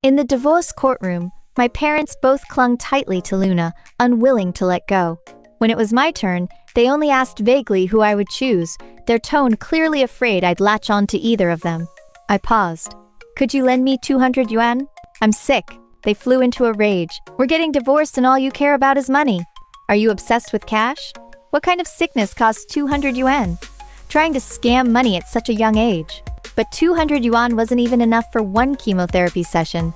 In the divorce courtroom, my parents both clung tightly to Luna, unwilling to let go. When it was my turn, they only asked vaguely who I would choose, their tone clearly afraid I'd latch on to either of them. I paused. Could you lend me 200 yuan? I'm sick. They flew into a rage. We're getting divorced and all you care about is money. Are you obsessed with cash? What kind of sickness costs 200 yuan? Trying to scam money at such a young age. But 200 yuan wasn't even enough for one chemotherapy session.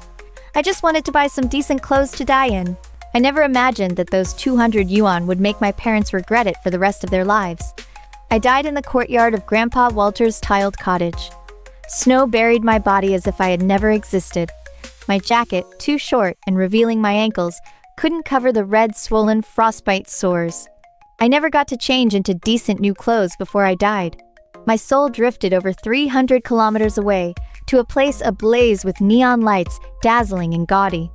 I just wanted to buy some decent clothes to die in. I never imagined that those 200 yuan would make my parents regret it for the rest of their lives. I died in the courtyard of Grandpa Walter's tiled cottage. Snow buried my body as if I had never existed. My jacket, too short and revealing my ankles, couldn't cover the red, swollen frostbite sores. I never got to change into decent new clothes before I died. My soul drifted over 300 kilometers away to a place ablaze with neon lights, dazzling and gaudy.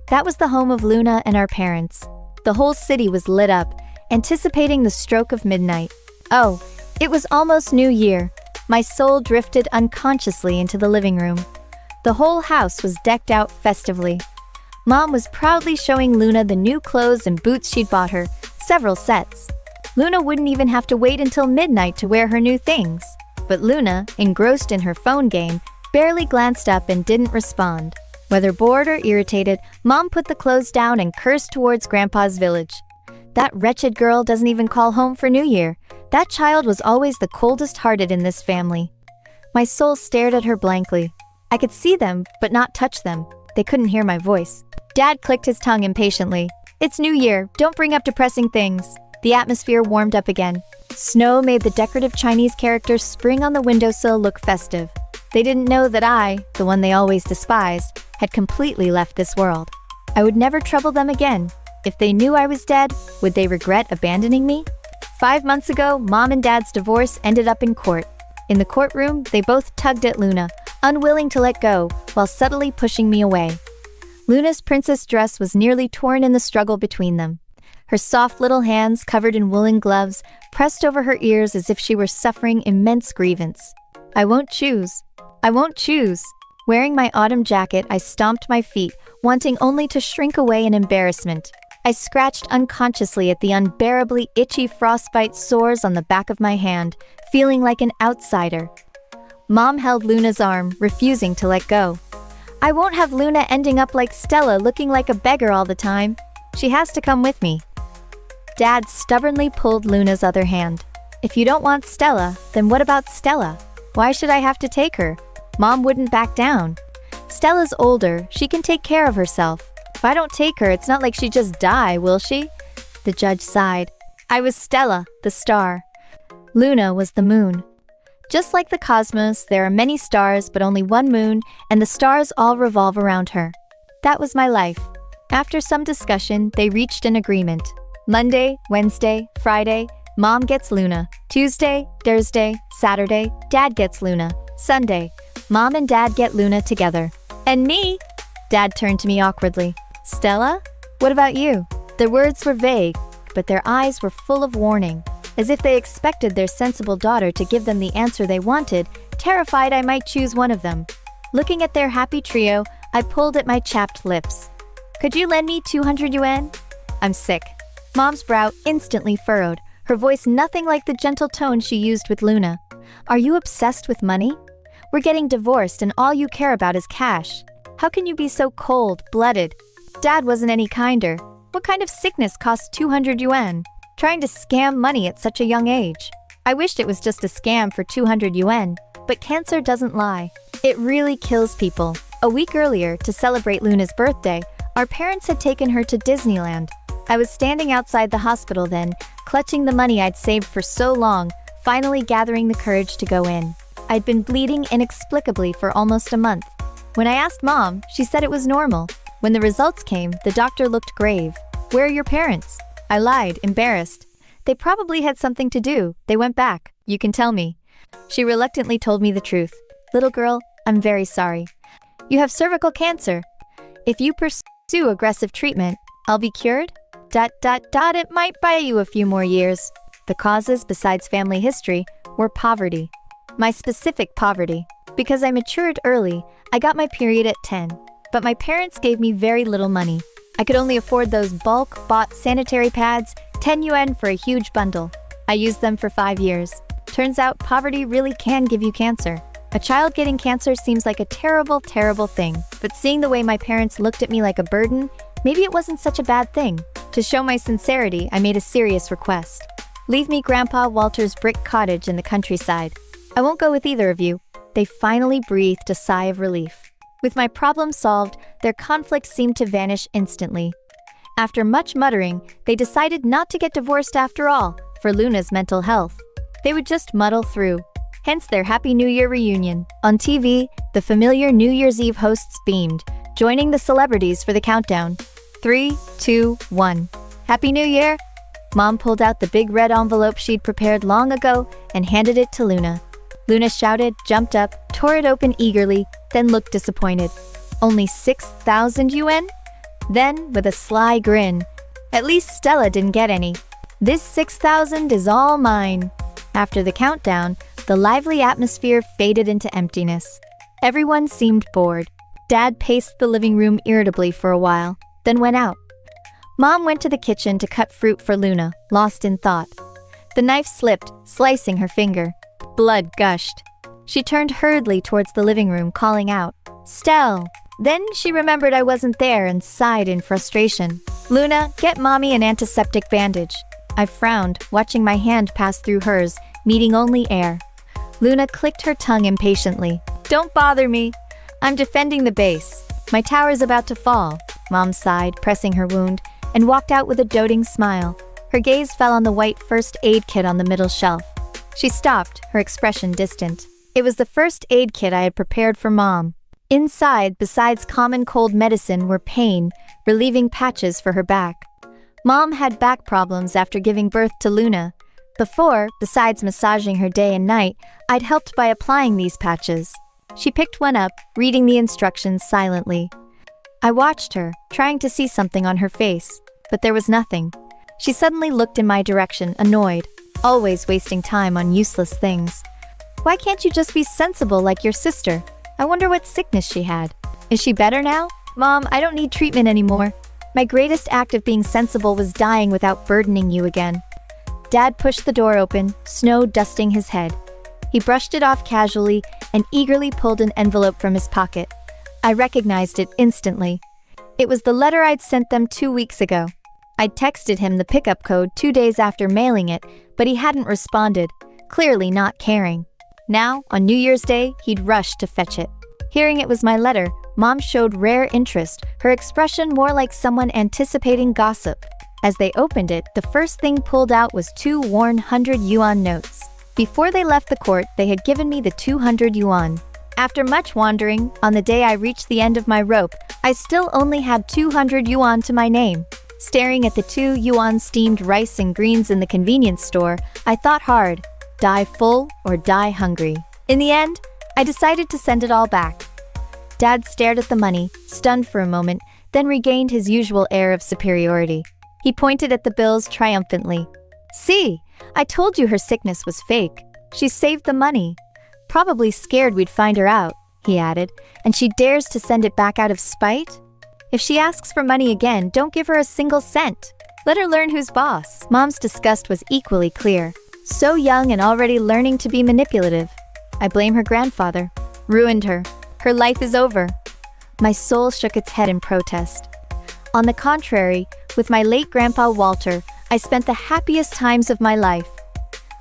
That was the home of Luna and our parents. The whole city was lit up, anticipating the stroke of midnight. Oh, it was almost New Year. My soul drifted unconsciously into the living room. The whole house was decked out festively. Mom was proudly showing Luna the new clothes and boots she'd bought her, several sets. Luna wouldn't even have to wait until midnight to wear her new things. But Luna, engrossed in her phone game, barely glanced up and didn't respond. Whether bored or irritated, Mom put the clothes down and cursed towards Grandpa's village. That wretched girl doesn't even call home for New Year. That child was always the coldest-hearted in this family. My soul stared at her blankly. I could see them, but not touch them. They couldn't hear my voice. Dad clicked his tongue impatiently. It's New Year, don't bring up depressing things. The atmosphere warmed up again. Snow made the decorative Chinese characters spring on the windowsill look festive. They didn't know that I, the one they always despised, had completely left this world. I would never trouble them again. If they knew I was dead, would they regret abandoning me? 5 months ago, Mom and Dad's divorce ended up in court. In the courtroom, they both tugged at Luna, unwilling to let go, while subtly pushing me away. Luna's princess dress was nearly torn in the struggle between them. Her soft little hands, covered in woolen gloves, pressed over her ears as if she were suffering immense grievance. I won't choose. I won't choose. Wearing my autumn jacket, I stomped my feet, wanting only to shrink away in embarrassment. I scratched unconsciously at the unbearably itchy frostbite sores on the back of my hand, feeling like an outsider. Mom held Luna's arm, refusing to let go. I won't have Luna ending up like Stella, looking like a beggar all the time. She has to come with me. Dad stubbornly pulled Luna's other hand. If you don't want Stella, then what about Stella? Why should I have to take her? Mom wouldn't back down. Stella's older, she can take care of herself. If I don't take her, it's not like she'd just die, will she? The judge sighed. I was Stella, the star. Luna was the moon. Just like the cosmos, there are many stars but only one moon, and the stars all revolve around her. That was my life. After some discussion, they reached an agreement. Monday, Wednesday, Friday, Mom gets Luna. Tuesday, Thursday, Saturday, Dad gets Luna. Sunday, Mom and Dad get Luna together. And me? Dad turned to me awkwardly. Stella? What about you? Their words were vague, but their eyes were full of warning, as if they expected their sensible daughter to give them the answer they wanted, terrified I might choose one of them. Looking at their happy trio, I pulled at my chapped lips. Could you lend me 200 yuan? I'm sick. Mom's brow instantly furrowed, her voice nothing like the gentle tone she used with Luna. Are you obsessed with money? We're getting divorced and all you care about is cash. How can you be so cold-blooded? Dad wasn't any kinder. What kind of sickness costs 200 yuan? Trying to scam money at such a young age. I wished it was just a scam for 200 yuan, but cancer doesn't lie. It really kills people. A week earlier, to celebrate Luna's birthday, our parents had taken her to Disneyland. I was standing outside the hospital then, clutching the money I'd saved for so long, finally gathering the courage to go in. I'd been bleeding inexplicably for almost a month. When I asked Mom, she said it was normal. When the results came, the doctor looked grave. Where are your parents? I lied, embarrassed. They probably had something to do. They went back. You can tell me. She reluctantly told me the truth. Little girl, I'm very sorry. You have cervical cancer. If you pursue aggressive treatment, I'll be cured? ... It might buy you a few more years. The causes, besides family history, were poverty. My specific poverty. Because I matured early, I got my period at 10. but my parents gave me very little money. I could only afford those bulk-bought sanitary pads, 10 yuan for a huge bundle. I used them for 5 years. Turns out poverty really can give you cancer. A child getting cancer seems like a terrible, terrible thing, but seeing the way my parents looked at me like a burden, maybe it wasn't such a bad thing. To show my sincerity, I made a serious request. Leave me Grandpa Walter's brick cottage in the countryside. I won't go with either of you. They finally breathed a sigh of relief. With my problem solved, their conflict seemed to vanish instantly. After much muttering, they decided not to get divorced after all, for Luna's mental health. They would just muddle through. Hence their Happy New Year reunion. On TV, the familiar New Year's Eve hosts beamed, joining the celebrities for the countdown. 3, 2, 1. Happy New Year! Mom pulled out the big red envelope she'd prepared long ago and handed it to Luna. Luna shouted, jumped up, tore it open eagerly, then looked disappointed. Only 6,000 yuan? Then, with a sly grin, at least Stella didn't get any. This 6,000 is all mine. After the countdown, the lively atmosphere faded into emptiness. Everyone seemed bored. Dad paced the living room irritably for a while, then went out. Mom went to the kitchen to cut fruit for Luna, lost in thought. The knife slipped, slicing her finger. Blood gushed. She turned hurriedly towards the living room, calling out, "Stell!" Then she remembered I wasn't there and sighed in frustration. "Luna, get Mommy an antiseptic bandage." I frowned, watching my hand pass through hers, meeting only air. Luna clicked her tongue impatiently. "Don't bother me. I'm defending the base. My tower's about to fall." Mom sighed, pressing her wound, and walked out with a doting smile. Her gaze fell on the white first aid kit on the middle shelf. She stopped, her expression distant. It was the first aid kit I had prepared for Mom. Inside, besides common cold medicine, were pain, relieving patches for her back. Mom had back problems after giving birth to Luna. Before, besides massaging her day and night, I'd helped by applying these patches. She picked one up, reading the instructions silently. I watched her, trying to see something on her face, but there was nothing. She suddenly looked in my direction, annoyed, always wasting time on useless things. "Why can't you just be sensible like your sister? I wonder what sickness she had. Is she better now? Mom, I don't need treatment anymore. My greatest act of being sensible was dying without burdening you again." Dad pushed the door open, snow dusting his head. He brushed it off casually and eagerly pulled an envelope from his pocket. I recognized it instantly. It was the letter I'd sent them 2 weeks ago. I'd texted him the pickup code 2 days after mailing it, but he hadn't responded, clearly not caring. Now, on New Year's Day, he'd rushed to fetch it. Hearing it was my letter, Mom showed rare interest, her expression more like someone anticipating gossip. As they opened it, the first thing pulled out was 2 worn 100 yuan notes. Before they left the court, they had given me the 200 yuan. After much wandering, on the day I reached the end of my rope, I still only had 200 yuan to my name. Staring at the 2 yuan steamed rice and greens in the convenience store, I thought hard, die full or die hungry. In the end, I decided to send it all back. Dad stared at the money, stunned for a moment, then regained his usual air of superiority. He pointed at the bills triumphantly. "See, I told you her sickness was fake. She saved the money. Probably scared we'd find her out," he added, "and she dares to send it back out of spite? If she asks for money again, don't give her a single cent. Let her learn who's boss." Mom's disgust was equally clear. So young and already learning to be manipulative. I blame her grandfather. Ruined her. Her life is over. My soul shook its head in protest. On the contrary, with my late Grandpa Walter, I spent the happiest times of my life.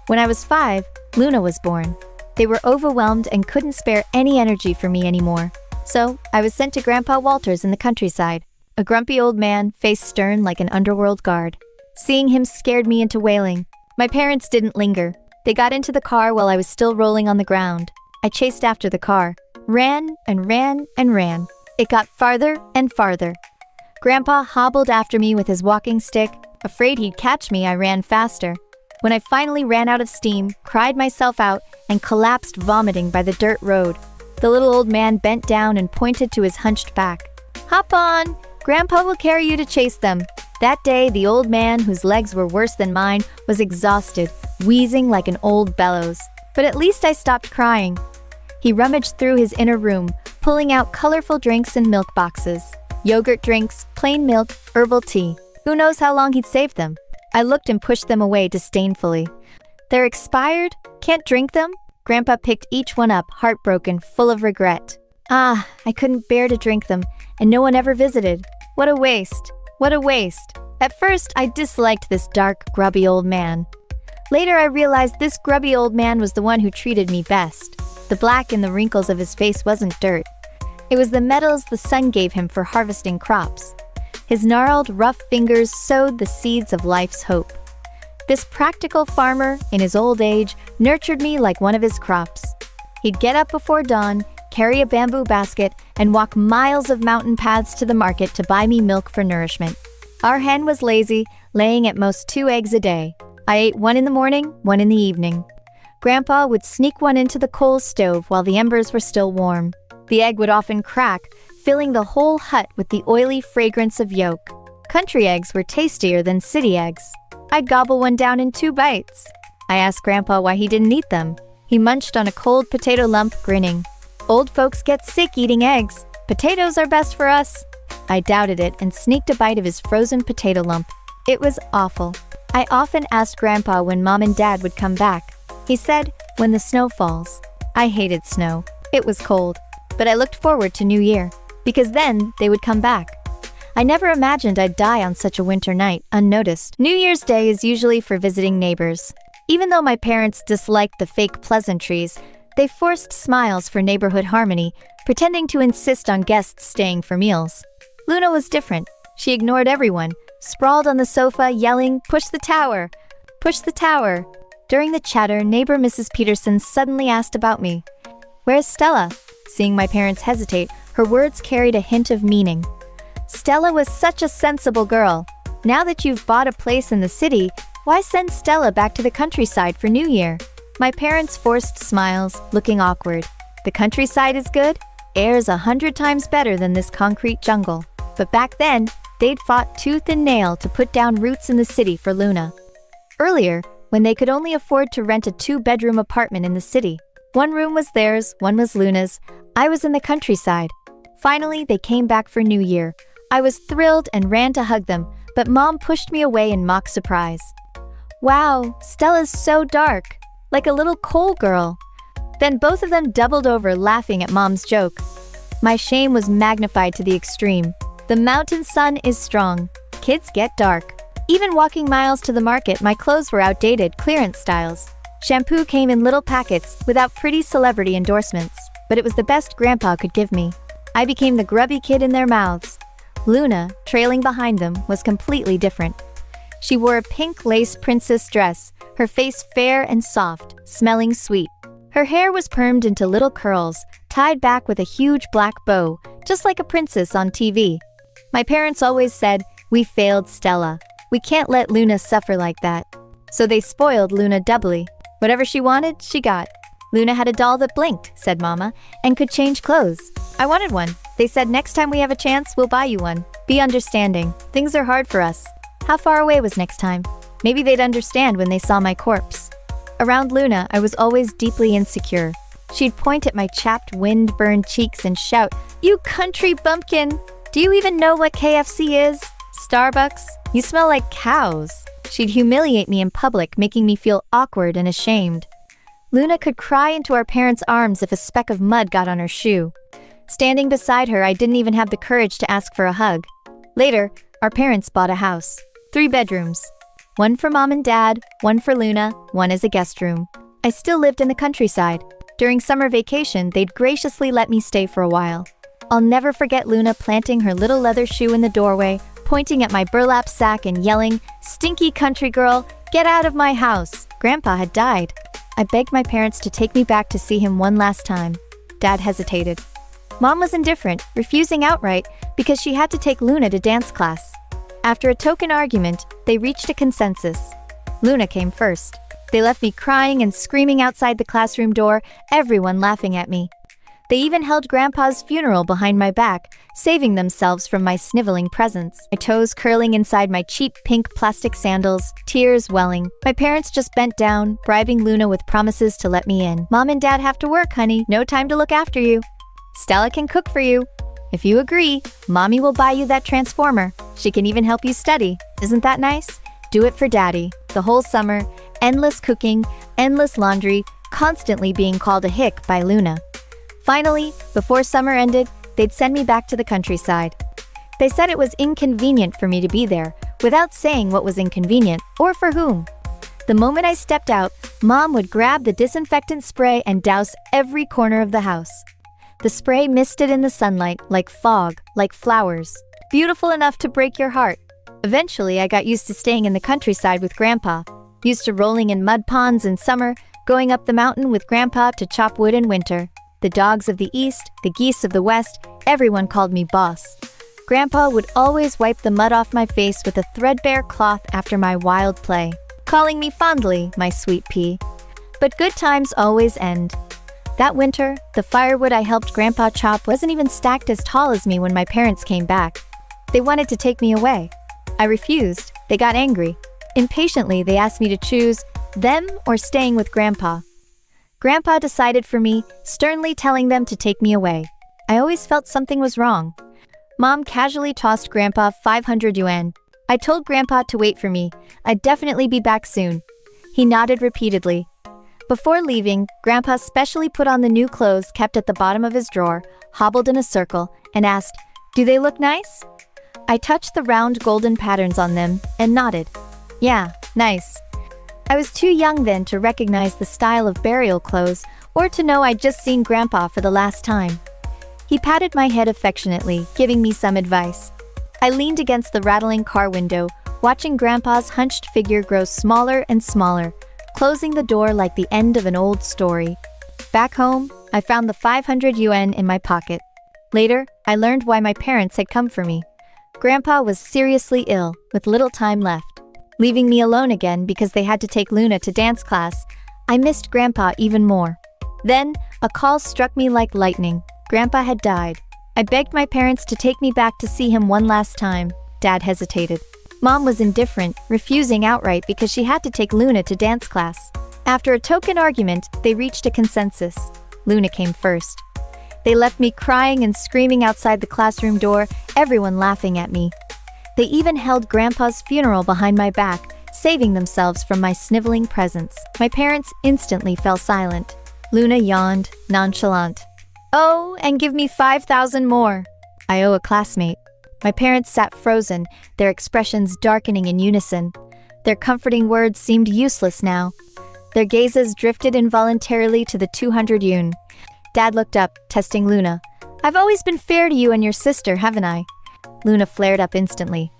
When I was 5, Luna was born. They were overwhelmed and couldn't spare any energy for me anymore. So, I was sent to Grandpa Walter's in the countryside. A grumpy old man, face stern like an underworld guard. Seeing him scared me into wailing. My parents didn't linger. They got into the car while I was still rolling on the ground. I chased after the car. Ran and ran and ran. It got farther and farther. Grandpa hobbled after me with his walking stick. Afraid he'd catch me, I ran faster. When I finally ran out of steam, cried myself out, and collapsed vomiting by the dirt road. The little old man bent down and pointed to his hunched back. "Hop on! Grandpa will carry you to chase them." That day, the old man, whose legs were worse than mine, was exhausted, wheezing like an old bellows. But at least I stopped crying. He rummaged through his inner room, pulling out colorful drinks and milk boxes. Yogurt drinks, plain milk, herbal tea. Who knows how long he'd saved them? I looked and pushed them away disdainfully. They're expired? Can't drink them? Grandpa picked each one up, heartbroken, full of regret. I couldn't bear to drink them, and no one ever visited. What a waste. What a waste. At first, I disliked this dark, grubby old man. Later, I realized this grubby old man was the one who treated me best. The black in the wrinkles of his face wasn't dirt. It was the metals the sun gave him for harvesting crops. His gnarled, rough fingers sowed the seeds of life's hope. This practical farmer, in his old age, nurtured me like one of his crops. He'd get up before dawn, carry a bamboo basket, and walk miles of mountain paths to the market to buy me milk for nourishment. Our hen was lazy, laying at most 2 eggs a day. I ate one in the morning, one in the evening. Grandpa would sneak one into the coal stove while the embers were still warm. The egg would often crack, filling the whole hut with the oily fragrance of yolk. Country eggs were tastier than city eggs. I'd gobble one down in 2 bites. I asked Grandpa why he didn't eat them. He munched on a cold potato lump, grinning. Old folks get sick eating eggs. Potatoes are best for us. I doubted it and sneaked a bite of his frozen potato lump. It was awful. I often asked Grandpa when Mom and Dad would come back. He said, when the snow falls. I hated snow. It was cold. But I looked forward to New Year, because then they would come back. I never imagined I'd die on such a winter night, unnoticed. New Year's Day is usually for visiting neighbors. Even though my parents disliked the fake pleasantries, they forced smiles for neighborhood harmony, pretending to insist on guests staying for meals. Luna was different. She ignored everyone, sprawled on the sofa, yelling, "Push the tower! Push the tower!" During the chatter, neighbor Mrs. Peterson suddenly asked about me. "Where's Stella?" Seeing my parents hesitate, her words carried a hint of meaning. Stella was such a sensible girl. Now that you've bought a place in the city, why send Stella back to the countryside for New Year? My parents forced smiles, looking awkward. The countryside is good. Air's 100 times better than this concrete jungle. But back then, they'd fought tooth and nail to put down roots in the city for Luna. Earlier, when they could only afford to rent a 2-bedroom apartment in the city. One room was theirs, one was Luna's. I was in the countryside. Finally, they came back for New Year. I was thrilled and ran to hug them, but Mom pushed me away in mock surprise. "Wow, Stella's so dark, like a little coal girl." Then both of them doubled over, laughing at Mom's joke. My shame was magnified to the extreme. The mountain sun is strong. Kids get dark. Even walking miles to the market, my clothes were outdated, clearance styles. Shampoo came in little packets, without pretty celebrity endorsements, but it was the best Grandpa could give me. I became the grubby kid in their mouths. Luna, trailing behind them, was completely different. She wore a pink lace princess dress, her face fair and soft, smelling sweet. Her hair was permed into little curls, tied back with a huge black bow, just like a princess on TV. My parents always said, "We failed Stella. We can't let Luna suffer like that." So they spoiled Luna doubly. Whatever she wanted, she got. Luna had a doll that blinked, said Mama, and could change clothes. I wanted one. They said next time we have a chance, we'll buy you one. Be understanding. Things are hard for us. How far away was next time? Maybe they'd understand when they saw my corpse. Around Luna, I was always deeply insecure. She'd point at my chapped, wind-burned cheeks and shout, "You country bumpkin! Do you even know what KFC is? Starbucks? You smell like cows." She'd humiliate me in public, making me feel awkward and ashamed. Luna could cry into our parents' arms if a speck of mud got on her shoe. Standing beside her, I didn't even have the courage to ask for a hug. Later, our parents bought a house. 3 bedrooms. One for Mom and Dad, one for Luna, one as a guest room. I still lived in the countryside. During summer vacation, they'd graciously let me stay for a while. I'll never forget Luna planting her little leather shoe in the doorway, pointing at my burlap sack and yelling, "Stinky country girl, get out of my house!" Grandpa had died. I begged my parents to take me back to see him one last time. Dad hesitated. Mom was indifferent, refusing outright because she had to take Luna to dance class. After a token argument, they reached a consensus. Luna came first. They left me crying and screaming outside the classroom door, everyone laughing at me. They even held Grandpa's funeral behind my back, saving themselves from my sniveling presence. My toes curling inside my cheap pink plastic sandals, tears welling. My parents just bent down, bribing Luna with promises to let me in. Mom and Dad have to work, honey. No time to look after you. Stella can cook for you. If you agree, Mommy will buy you that transformer. She can even help you study. Isn't that nice? Do it for Daddy. The whole summer, endless cooking, endless laundry, constantly being called a hick by Luna. Finally, before summer ended, they'd send me back to the countryside. They said it was inconvenient for me to be there, without saying what was inconvenient, or for whom. The moment I stepped out, Mom would grab the disinfectant spray and douse every corner of the house. The spray misted in the sunlight, like fog, like flowers. Beautiful enough to break your heart. Eventually, I got used to staying in the countryside with Grandpa, used to rolling in mud ponds in summer, going up the mountain with Grandpa to chop wood in winter. The dogs of the east, the geese of the west, everyone called me boss. Grandpa would always wipe the mud off my face with a threadbare cloth after my wild play, calling me fondly, my sweet pea. But good times always end. That winter, the firewood I helped Grandpa chop wasn't even stacked as tall as me when my parents came back. They wanted to take me away. I refused. They got angry. Impatiently, they asked me to choose them or staying with Grandpa. Grandpa decided for me, sternly telling them to take me away. I always felt something was wrong. Mom casually tossed Grandpa 500 yuan. I told Grandpa to wait for me. I'd definitely be back soon. He nodded repeatedly. Before leaving, Grandpa specially put on the new clothes kept at the bottom of his drawer, hobbled in a circle, and asked, "Do they look nice?" I touched the round golden patterns on them and nodded. "Yeah, nice." I was too young then to recognize the style of burial clothes or to know I'd just seen Grandpa for the last time. He patted my head affectionately, giving me some advice. I leaned against the rattling car window, watching Grandpa's hunched figure grow smaller and smaller, closing the door like the end of an old story. Back home, I found the 500 yuan in my pocket. Later, I learned why my parents had come for me. Grandpa was seriously ill, with little time left. Leaving me alone again because they had to take Luna to dance class, I missed Grandpa even more. Then, a call struck me like lightning. Grandpa had died. I begged my parents to take me back to see him one last time. Dad hesitated. Mom was indifferent, refusing outright because she had to take Luna to dance class. After a token argument, they reached a consensus. Luna came first. They left me crying and screaming outside the classroom door, everyone laughing at me. They even held Grandpa's funeral behind my back, saving themselves from my sniveling presence. My parents instantly fell silent. Luna yawned, nonchalant. "Oh, and give me 5,000 more. I owe a classmate." My parents sat frozen, their expressions darkening in unison. Their comforting words seemed useless now. Their gazes drifted involuntarily to the 200 yuan. Dad looked up, testing Luna. "I've always been fair to you and your sister, haven't I?" Luna flared up instantly.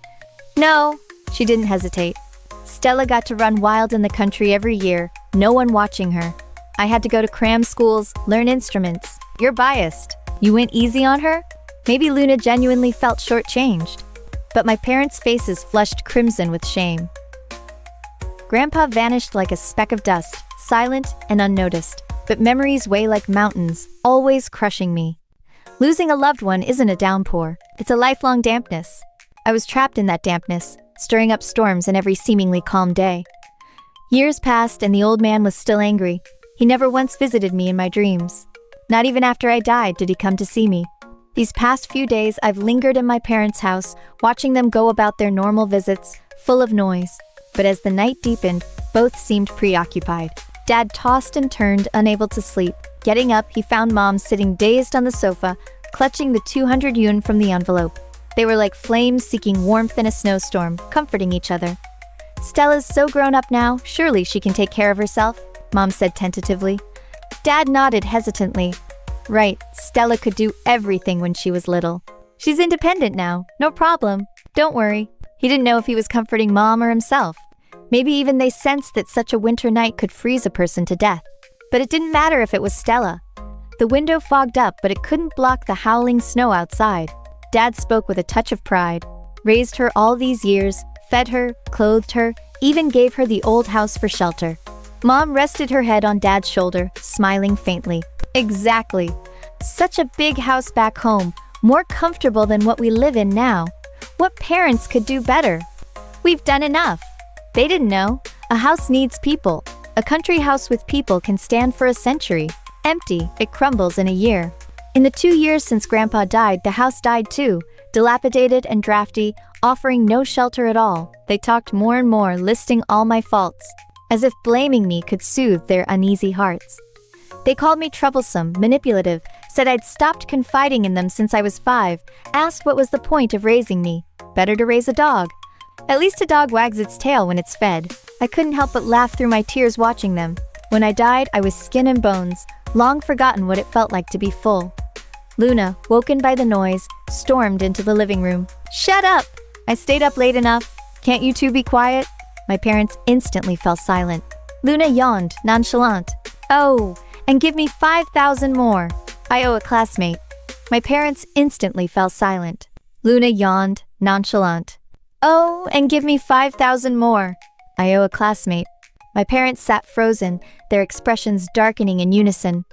"No." She didn't hesitate. "Stella got to run wild in the country every year, no one watching her. I had to go to cram schools, learn instruments. You're biased. You went easy on her?" Maybe Luna genuinely felt shortchanged. But my parents' faces flushed crimson with shame. Grandpa vanished like a speck of dust, silent and unnoticed. But memories weigh like mountains, always crushing me. Losing a loved one isn't a downpour, it's a lifelong dampness. I was trapped in that dampness, stirring up storms in every seemingly calm day. Years passed and the old man was still angry. He never once visited me in my dreams. Not even after I died did he come to see me. These past few days I've lingered in my parents' house, watching them go about their normal visits, full of noise. But as the night deepened, both seemed preoccupied. Dad tossed and turned, unable to sleep. Getting up, he found Mom sitting dazed on the sofa, clutching the 200 yuan from the envelope. They were like flames seeking warmth in a snowstorm, comforting each other. "Stella's so grown up now, surely she can take care of herself," Mom said tentatively. Dad nodded hesitantly. "Right, Stella could do everything when she was little. She's independent now, no problem. Don't worry." He didn't know if he was comforting Mom or himself. Maybe even they sensed that such a winter night could freeze a person to death. But it didn't matter if it was Stella. The window fogged up, but it couldn't block the howling snow outside. Dad spoke with a touch of pride. Raised her all these years, fed her, clothed her, even gave her the old house for shelter. Mom rested her head on Dad's shoulder, smiling faintly. "Exactly. Such a big house back home, more comfortable than what we live in now. What parents could do better? We've done enough. They didn't know. A house needs people. A country house with people can stand for a century. Empty, it crumbles in a year. In the 2 years since Grandpa died, the house died too, dilapidated and drafty, offering no shelter at all. They talked more and more, listing all my faults, as if blaming me could soothe their uneasy hearts. They called me troublesome, manipulative, said I'd stopped confiding in them since I was 5, asked what was the point of raising me. Better to raise a dog. At least a dog wags its tail when it's fed. I couldn't help but laugh through my tears watching them. When I died, I was skin and bones, long forgotten what it felt like to be full. Luna, woken by the noise, stormed into the living room. "Shut up! I stayed up late enough. Can't you two be quiet?" My parents instantly fell silent. Luna yawned, nonchalant. "Oh, and give me 5,000 more. I owe a classmate." My parents instantly fell silent. Luna yawned, nonchalant. "Oh, and give me 5,000 more. I owe a classmate." My parents sat frozen, their expressions darkening in unison.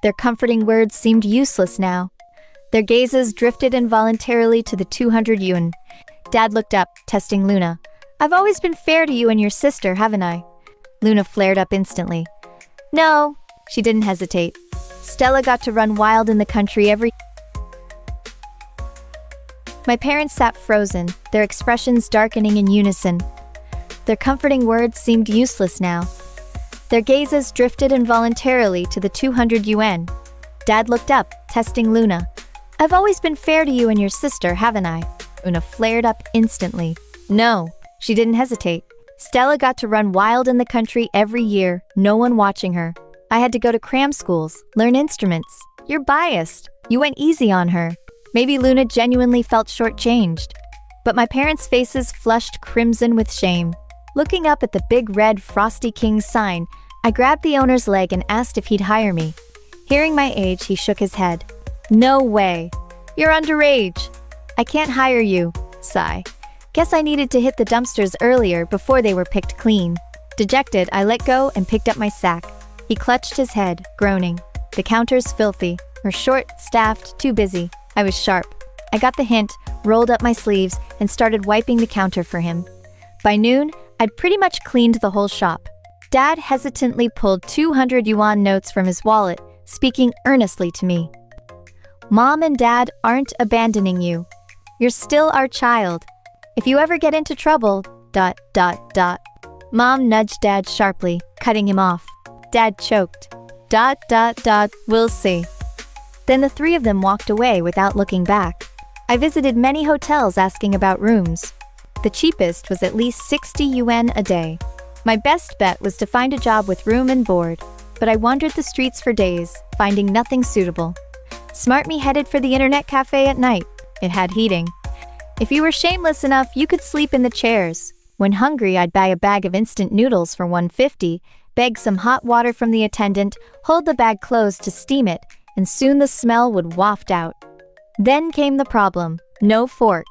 Their comforting words seemed useless now. Their gazes drifted involuntarily to the 200 yuan. Dad looked up, testing Luna. "I've always been fair to you and your sister, haven't I?" Luna flared up instantly. "No." She didn't hesitate. "Stella got to run wild in the country every..." My parents sat frozen, their expressions darkening in unison. Their comforting words seemed useless now. Their gazes drifted involuntarily to the 200 yuan. Dad looked up, testing Luna. "I've always been fair to you and your sister, haven't I?" Luna flared up instantly. "No." She didn't hesitate. "Stella got to run wild in the country every year, no one watching her. I had to go to cram schools, learn instruments. You're biased. You went easy on her." Maybe Luna genuinely felt shortchanged. But my parents' faces flushed crimson with shame. Looking up at the big red Frosty King sign, I grabbed the owner's leg and asked if he'd hire me. Hearing my age, he shook his head. "No way. You're underage. I can't hire you." Sigh. Guess I needed to hit the dumpsters earlier before they were picked clean. Dejected, I let go and picked up my sack. He clutched his head, groaning. "The counter's filthy. We're short, staffed, too busy." I was sharp. I got the hint, rolled up my sleeves, and started wiping the counter for him. By noon, I'd pretty much cleaned the whole shop. Dad hesitantly pulled 200 yuan notes from his wallet, speaking earnestly to me. "Mom and Dad aren't abandoning you. You're still our child. If you ever get into trouble, ... Mom nudged Dad sharply, cutting him off. Dad choked. ... We'll see." Then the three of them walked away without looking back. I visited many hotels asking about rooms. The cheapest was at least 60 yuan a day. My best bet was to find a job with room and board, but I wandered the streets for days, finding nothing suitable. Smart me headed for the internet cafe at night. It had heating. If you were shameless enough, you could sleep in the chairs. When hungry, I'd buy a bag of instant noodles for 150, beg some hot water from the attendant, hold the bag closed to steam it, and soon the smell would waft out. Then came the problem. No fork.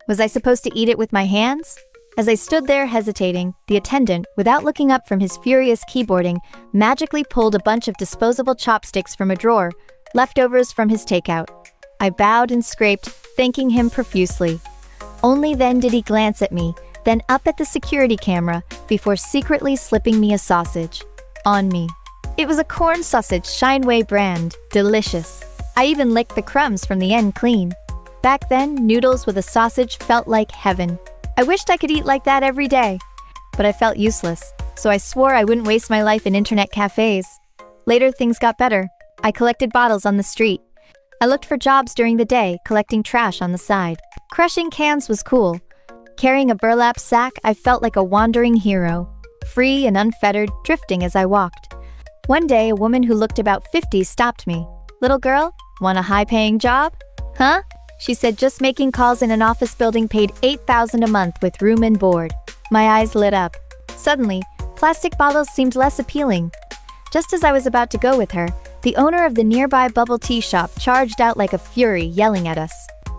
Was I supposed to eat it with my hands? As I stood there hesitating, the attendant, without looking up from his furious keyboarding, magically pulled a bunch of disposable chopsticks from a drawer, leftovers from his takeout. I bowed and scraped, thanking him profusely. Only then did he glance at me, then up at the security camera, before secretly slipping me a sausage. On me. It was a corn sausage Shineway brand, delicious. I even licked the crumbs from the end clean. Back then, noodles with a sausage felt like heaven. I wished I could eat like that every day. But I felt useless, so I swore I wouldn't waste my life in internet cafes. Later, things got better. I collected bottles on the street. I looked for jobs during the day, collecting trash on the side. Crushing cans was cool. Carrying a burlap sack, I felt like a wandering hero. Free and unfettered, drifting as I walked. One day, a woman who looked about 50 stopped me. "Little girl, want a high-paying job?" "Huh?" She said, "Just making calls in an office building paid 8,000 a month with room and board." My eyes lit up. Suddenly, plastic bottles seemed less appealing. Just as I was about to go with her, the owner of the nearby bubble tea shop charged out like a fury, yelling at us.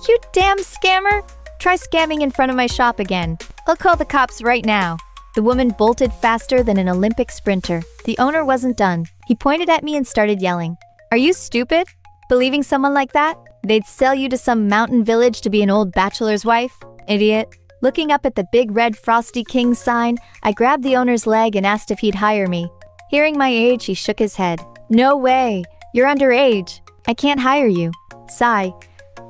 "You damn scammer! Try scamming in front of my shop again. I'll call the cops right now." The woman bolted faster than an Olympic sprinter. The owner wasn't done. He pointed at me and started yelling. "Are you stupid? Believing someone like that? They'd sell you to some mountain village to be an old bachelor's wife? Idiot. Looking up at the big red Frosty King sign, I grabbed the owner's leg and asked if he'd hire me. Hearing my age, he shook his head. No way. You're underage. I can't hire you. Sigh.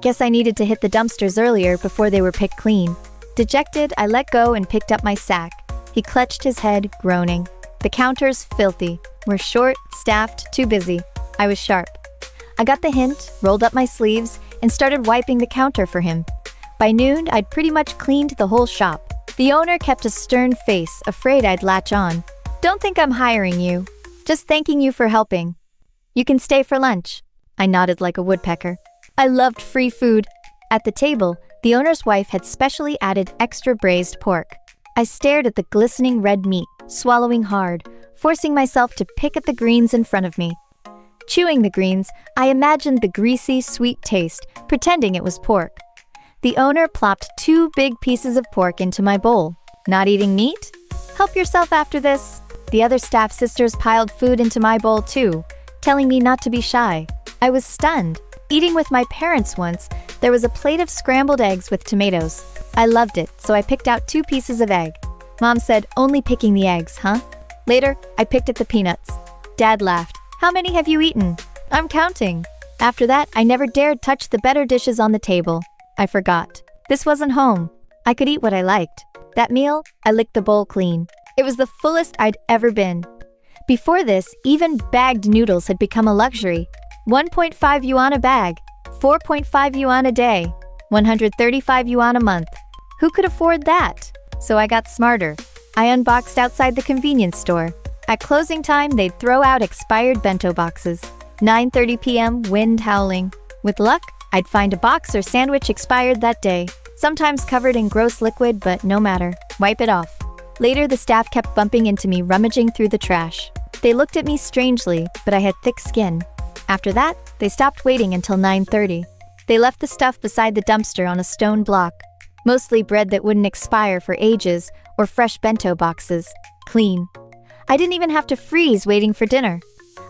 Guess I needed to hit the dumpsters earlier before they were picked clean. Dejected, I let go and picked up my sack. He clutched his head, groaning. The counter's filthy. We're short, staffed, too busy. I was sharp. I got the hint, rolled up my sleeves, and started wiping the counter for him. By noon, I'd pretty much cleaned the whole shop. The owner kept a stern face, afraid I'd latch on. Don't think I'm hiring you. Just thanking you for helping. You can stay for lunch. I nodded like a woodpecker. I loved free food. At the table, the owner's wife had specially added extra braised pork. I stared at the glistening red meat, swallowing hard, forcing myself to pick at the greens in front of me. Chewing the greens, I imagined the greasy, sweet taste, pretending it was pork. The owner plopped 2 big pieces of pork into my bowl. Not eating meat? Help yourself after this. The other staff sisters piled food into my bowl too, telling me not to be shy. I was stunned. Eating with my parents once, there was a plate of scrambled eggs with tomatoes. I loved it, so I picked out 2 pieces of egg. Mom said, only picking the eggs, huh? Later, I picked at the peanuts. Dad laughed. How many have you eaten? I'm counting. After that, I never dared touch the better dishes on the table. I forgot. This wasn't home. I could eat what I liked. That meal, I licked the bowl clean. It was the fullest I'd ever been. Before this, even bagged noodles had become a luxury. 1.5 yuan a bag, 4.5 yuan a day, 135 yuan a month. Who could afford that? So I got smarter. I unboxed outside the convenience store. At closing time, they'd throw out expired bento boxes. 9:30 p.m., wind howling. With luck, I'd find a box or sandwich expired that day, sometimes covered in gross liquid, but no matter. Wipe it off. Later, the staff kept bumping into me, rummaging through the trash. They looked at me strangely, but I had thick skin. After that, they stopped waiting until 9:30. They left the stuff beside the dumpster on a stone block. Mostly bread that wouldn't expire for ages, or fresh bento boxes. Clean. I didn't even have to freeze waiting for dinner.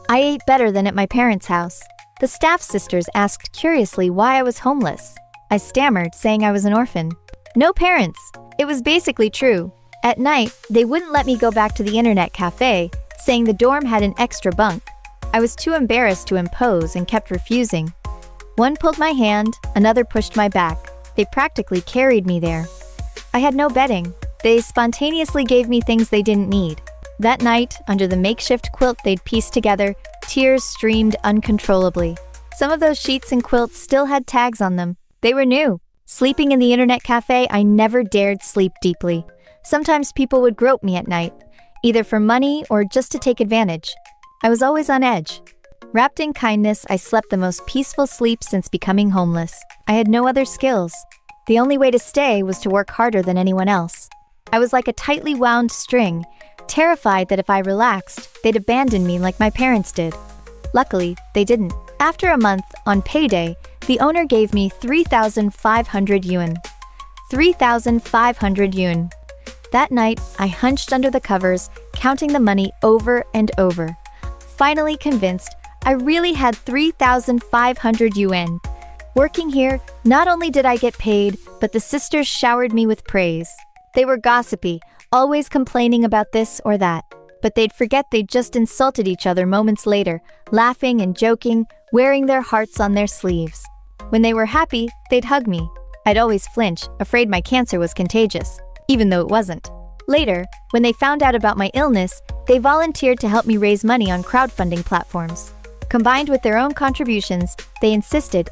I ate better than at my parents' house. The staff sisters asked curiously why I was homeless. I stammered, saying I was an orphan. No parents. It was basically true. At night, they wouldn't let me go back to the internet cafe, saying the dorm had an extra bunk. I was too embarrassed to impose and kept refusing. One pulled my hand, another pushed my back. They practically carried me there. I had no bedding. They spontaneously gave me things they didn't need. That night, under the makeshift quilt they'd pieced together, tears streamed uncontrollably. Some of those sheets and quilts still had tags on them. They were new. Sleeping in the internet cafe, I never dared sleep deeply. Sometimes people would grope me at night, either for money or just to take advantage. I was always on edge. Wrapped in kindness, I slept the most peaceful sleep since becoming homeless. I had no other skills. The only way to stay was to work harder than anyone else. I was like a tightly wound string, terrified that if I relaxed, they'd abandon me like my parents did. Luckily, they didn't. After a month, on payday, the owner gave me 3,500 yuan. 3,500 yuan. That night, I hunched under the covers, counting the money over and over. Finally convinced, I really had 3,500 yuan. Working here, not only did I get paid, but the sisters showered me with praise. They were gossipy, always complaining about this or that. But they'd forget they'd just insulted each other moments later, laughing and joking, wearing their hearts on their sleeves. When they were happy, they'd hug me. I'd always flinch, afraid my cancer was contagious, even though it wasn't. Later, when they found out about my illness, they volunteered to help me raise money on crowdfunding platforms. Combined with their own contributions, they insisted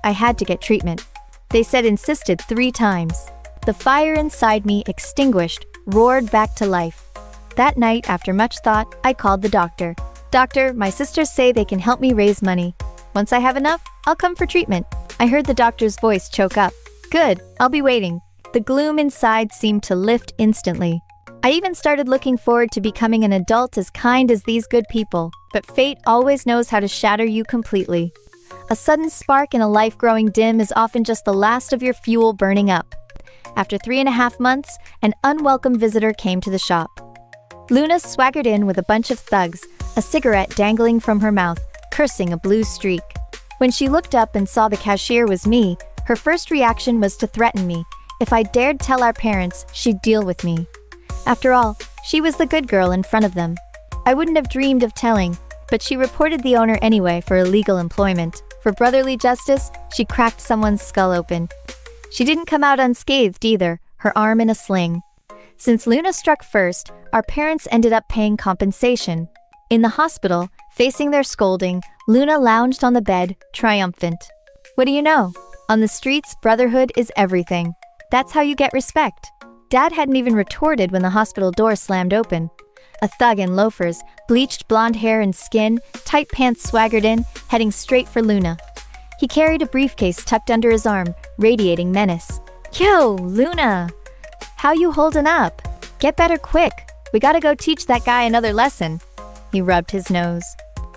I had to get treatment. They said insisted 3 times. The fire inside me extinguished, roared back to life. That night, after much thought, I called the doctor. Doctor, my sisters say they can help me raise money. Once I have enough, I'll come for treatment. I heard the doctor's voice choke up. Good, I'll be waiting. The gloom inside seemed to lift instantly. I even started looking forward to becoming an adult as kind as these good people, but fate always knows how to shatter you completely. A sudden spark in a life growing dim is often just the last of your fuel burning up. After 3.5 months, an unwelcome visitor came to the shop. Luna swaggered in with a bunch of thugs, a cigarette dangling from her mouth, cursing a blue streak. When she looked up and saw the cashier was me, her first reaction was to threaten me. If I dared tell our parents, she'd deal with me. After all, she was the good girl in front of them. I wouldn't have dreamed of telling, but she reported the owner anyway for illegal employment. For brotherly justice, she cracked someone's skull open. She didn't come out unscathed either, her arm in a sling. Since Luna struck first, our parents ended up paying compensation. In the hospital, facing their scolding, Luna lounged on the bed, triumphant. What do you know? On the streets, brotherhood is everything. That's how you get respect. Dad hadn't even retorted when the hospital door slammed open. A thug in loafers, bleached blonde hair and skin, tight pants swaggered in, heading straight for Luna. He carried a briefcase tucked under his arm, radiating menace. Yo, Luna! How you holding up? Get better quick. We gotta go teach that guy another lesson. He rubbed his nose.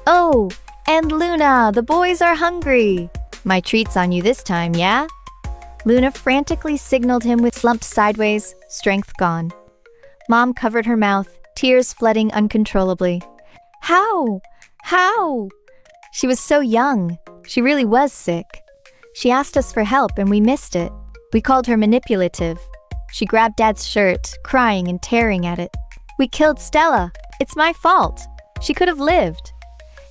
Oh, and Luna, the boys are hungry. My treat's on you this time, yeah? Luna frantically signaled him with slumped sideways, strength gone. Mom covered her mouth, tears flooding uncontrollably. How? How? She was so young. She really was sick. She asked us for help and we missed it. We called her manipulative. She grabbed Dad's shirt, crying and tearing at it. We killed Stella. It's my fault. She could have lived.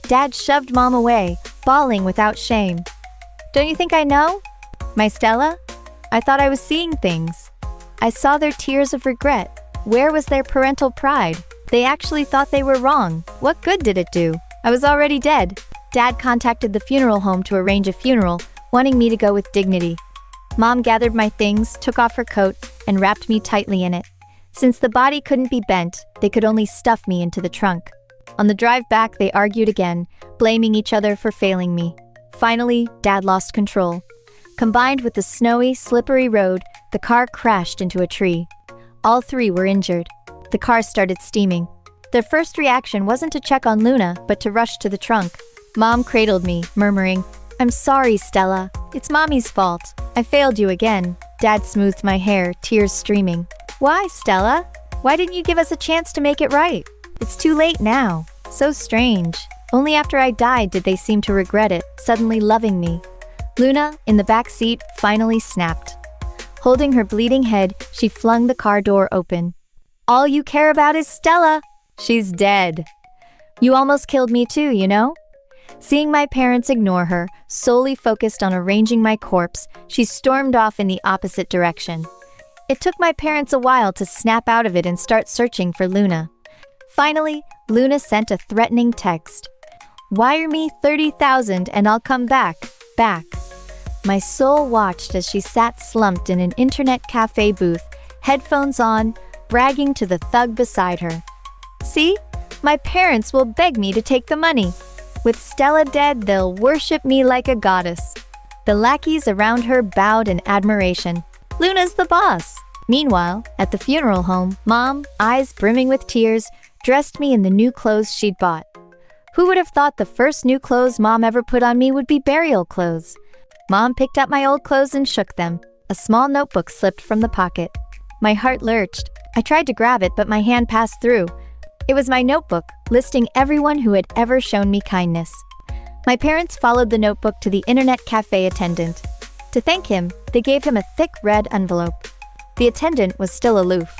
Dad shoved Mom away, bawling without shame. Don't you think I know? My Stella? I thought I was seeing things. I saw their tears of regret. Where was their parental pride? They actually thought they were wrong. What good did it do? I was already dead. Dad contacted the funeral home to arrange a funeral, wanting me to go with dignity. Mom gathered my things, took off her coat, and wrapped me tightly in it. Since the body couldn't be bent, they could only stuff me into the trunk. On the drive back, they argued again, blaming each other for failing me. Finally, Dad lost control. Combined with the snowy, slippery road, the car crashed into a tree. All three were injured. The car started steaming. Their first reaction wasn't to check on Luna, but to rush to the trunk. Mom cradled me, murmuring, "I'm sorry, Stella. It's Mommy's fault. I failed you again." Dad smoothed my hair, tears streaming. "Why, Stella? Why didn't you give us a chance to make it right? It's too late now." So strange. Only after I died did they seem to regret it, suddenly loving me. Luna, in the back seat, finally snapped. Holding her bleeding head, she flung the car door open. "All you care about is Stella. She's dead. You almost killed me too, you know?" Seeing my parents ignore her, solely focused on arranging my corpse, she stormed off in the opposite direction. It took my parents a while to snap out of it and start searching for Luna. Finally, Luna sent a threatening text. "Wire me 30,000 and I'll come back. My soul watched as she sat slumped in an internet cafe booth, headphones on, bragging to the thug beside her. "See? My parents will beg me to take the money. With Stella dead, they'll worship me like a goddess." The lackeys around her bowed in admiration. Luna's the boss. Meanwhile, at the funeral home, Mom, eyes brimming with tears, dressed me in the new clothes she'd bought. Who would have thought the first new clothes Mom ever put on me would be burial clothes? Mom picked up my old clothes and shook them. A small notebook slipped from the pocket. My heart lurched. I tried to grab it, but my hand passed through. It was my notebook, listing everyone who had ever shown me kindness. My parents followed the notebook to the internet cafe attendant. To thank him, they gave him a thick red envelope. The attendant was still aloof.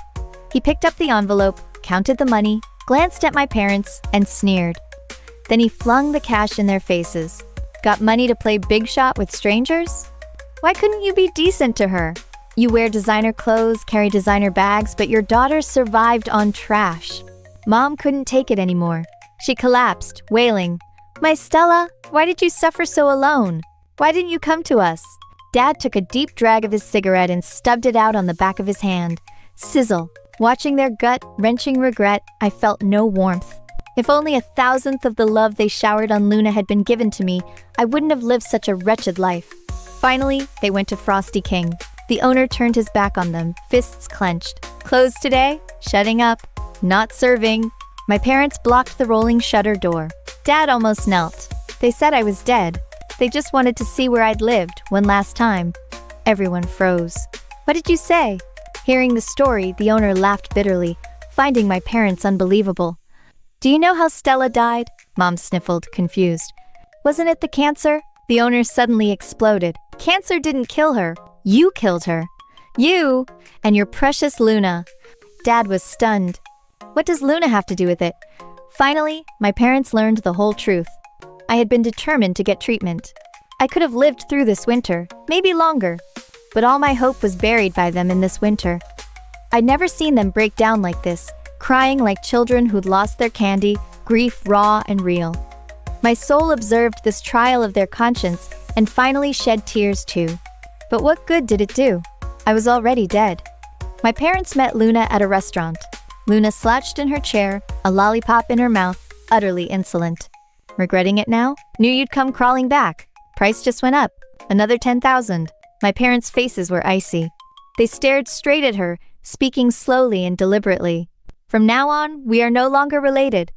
He picked up the envelope, counted the money, glanced at my parents, and sneered. Then he flung the cash in their faces. "Got money to play big shot with strangers? Why couldn't you be decent to her? You wear designer clothes, carry designer bags, but your daughter survived on trash." Mom couldn't take it anymore. She collapsed, wailing, "My Stella, why did you suffer so alone? Why didn't you come to us?" Dad took a deep drag of his cigarette and stubbed it out on the back of his hand. Sizzle. Watching their gut-wrenching regret, I felt no warmth. If only 1,000th of the love they showered on Luna had been given to me, I wouldn't have lived such a wretched life. Finally, they went to Frosty King. The owner turned his back on them, fists clenched. "Closed today? Shutting up. Not serving." My parents blocked the rolling shutter door. Dad almost knelt. They said I was dead. They just wanted to see where I'd lived one last time. Everyone froze. "What did you say?" Hearing the story, the owner laughed bitterly, finding my parents unbelievable. "Do you know how Stella died?" Mom sniffled, confused. "Wasn't it the cancer? The owner suddenly exploded. Cancer didn't kill her. You killed her. You and your precious Luna. Dad was stunned. What does Luna have to do with it? Finally, my parents learned the whole truth. I had been determined to get treatment. I could have lived through this winter, maybe longer, but all my hope was buried by them in this winter. I'd never seen them break down like this, crying like children who'd lost their candy, grief raw and real. My soul observed this trial of their conscience and finally shed tears too. But what good did it do? I was already dead. My parents met Luna at a restaurant. Luna slouched in her chair, a lollipop in her mouth, utterly insolent. Regretting it now? Knew you'd come crawling back. Price just went up. Another 10,000. My parents' faces were icy. They stared straight at her, speaking slowly and deliberately. From now on, we are no longer related.